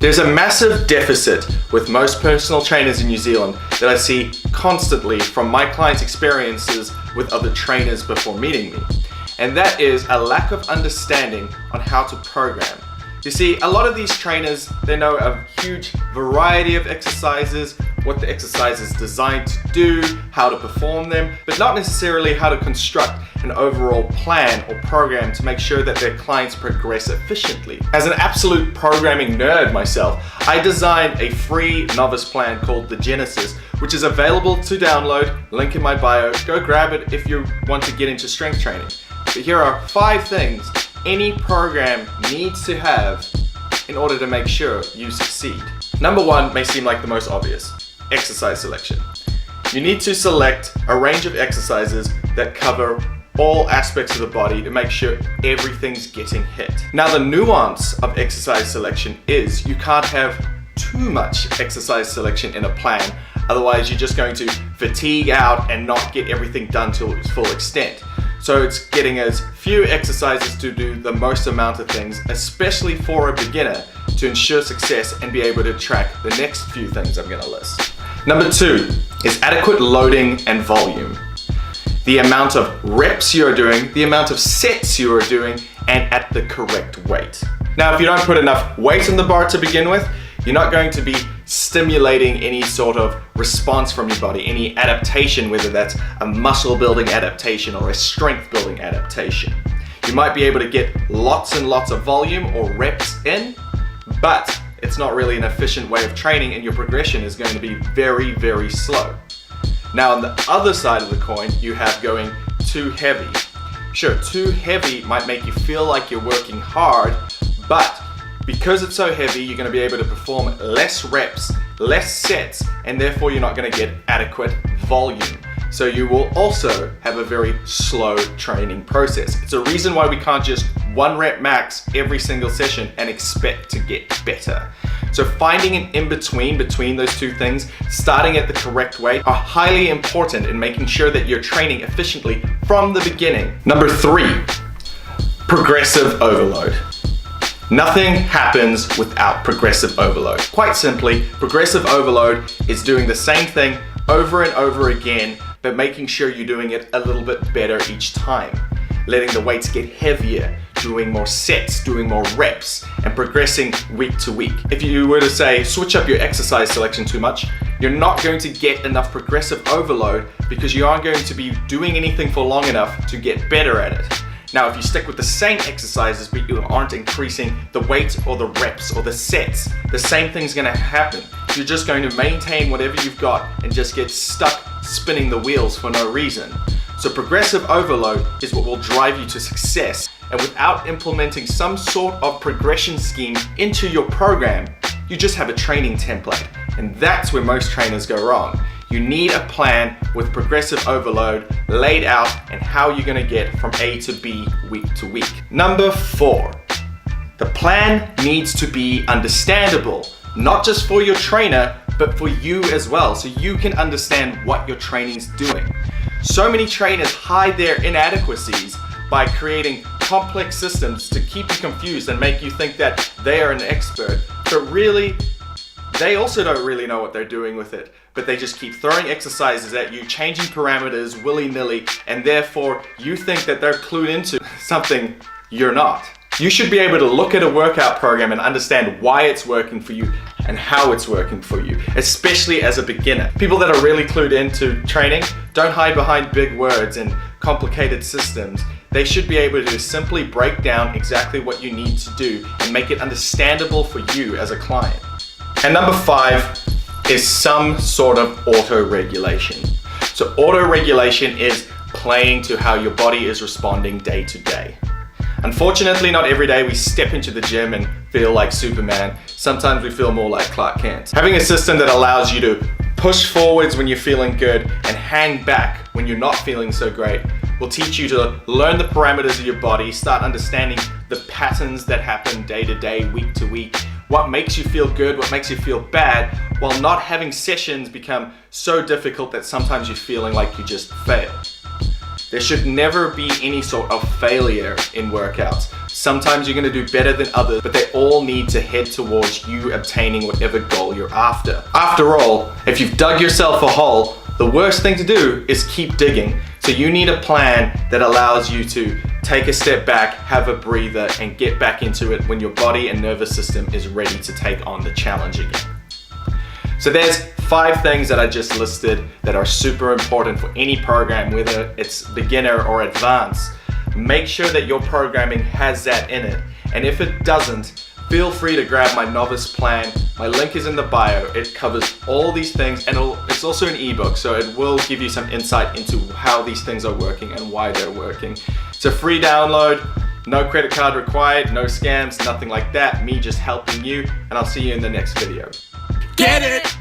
There's a massive deficit with most personal trainers in New Zealand that I see constantly from my clients' experiences with other trainers before meeting me. And that is a lack of understanding on how to program. You see, a lot of these trainers, they know a huge variety of exercises, what the exercise is designed to do, how to perform them, but not necessarily how to construct an overall plan or program to make sure that their clients progress efficiently. As an absolute programming nerd myself, I designed a free novice plan called the Genesis, which is available to download, link in my bio. Go grab it if you want to get into strength training. But here are 5 things any program needs to have in order to make sure you succeed. Number 1 may seem like the most obvious: exercise selection. You need to select a range of exercises that cover all aspects of the body to make sure everything's getting hit. Now, the nuance of exercise selection is you can't have too much exercise selection in a plan, otherwise you're just going to fatigue out and not get everything done to its full extent. So it's getting as few exercises to do the most amount of things, especially for a beginner, to ensure success and be able to track the next few things I'm going to list. Number 2 is adequate loading and volume. The amount of reps you're doing, the amount of sets you are doing, and at the correct weight. Now, if you don't put enough weight on the bar to begin with, you're not going to be stimulating any sort of response from your body, any adaptation, whether that's a muscle building adaptation or a strength building adaptation. You might be able to get lots and lots of volume or reps in, but it's not really an efficient way of training, and your progression is going to be very, very slow. Now, on the other side of the coin, you have going too heavy. Sure, too heavy might make you feel like you're working hard, but because it's so heavy, you're going to be able to perform less reps, less sets, and therefore you're not going to get adequate volume. So you will also have a very slow training process. It's a reason why we can't just 1 rep max every single session and expect to get better. So finding an in-between between those two things, starting at the correct weight, are highly important in making sure that you're training efficiently from the beginning. Number 3, progressive overload. Nothing happens without progressive overload. Quite simply, progressive overload is doing the same thing over and over again, but making sure you're doing it a little bit better each time. Letting the weights get heavier, doing more sets, doing more reps, and progressing week to week. If you were to say, switch up your exercise selection too much, you're not going to get enough progressive overload because you aren't going to be doing anything for long enough to get better at it. Now, if you stick with the same exercises but you aren't increasing the weight or the reps or the sets, the same thing's gonna happen. You're just going to maintain whatever you've got and just get stuck spinning the wheels for no reason. So progressive overload is what will drive you to success. And without implementing some sort of progression scheme into your program, you just have a training template. And that's where most trainers go wrong. You need a plan with progressive overload laid out and how you're gonna get from A to B week to week. Number 4, the plan needs to be understandable, not just for your trainer, but for you as well, so you can understand what your training's doing. So many trainers hide their inadequacies by creating complex systems to keep you confused and make you think that they are an expert, but really, they also don't really know what they're doing with it, but they just keep throwing exercises at you, changing parameters willy-nilly, and therefore you think that they're clued into something you're not. You should be able to look at a workout program and understand why it's working for you and how it's working for you, especially as a beginner. People that are really clued into training don't hide behind big words and complicated systems. They should be able to simply break down exactly what you need to do and make it understandable for you as a client. And number 5 is some sort of auto-regulation. So auto-regulation is playing to how your body is responding day to day. Unfortunately, not every day we step into the gym and feel like Superman. Sometimes we feel more like Clark Kent. Having a system that allows you to push forwards when you're feeling good and hang back when you're not feeling so great will teach you to learn the parameters of your body, start understanding the patterns that happen day to day, week to week, what makes you feel good, what makes you feel bad, while not having sessions become so difficult that sometimes you're feeling like you just failed. There should never be any sort of failure in workouts. Sometimes you're gonna do better than others, but they all need to head towards you obtaining whatever goal you're after. After all, if you've dug yourself a hole, the worst thing to do is keep digging. So you need a plan that allows you to take a step back, have a breather, and get back into it when your body and nervous system is ready to take on the challenge again. So there's 5 things that I just listed that are super important for any program, whether it's beginner or advanced. Make sure that your programming has that in it. And if it doesn't, feel free to grab my novice plan. My link is in the bio. It covers all these things, and it's also an ebook, so it will give you some insight into how these things are working and why they're working. It's a free download, no credit card required, no scams, nothing like that. Me just helping you, and I'll see you in the next video. Get it!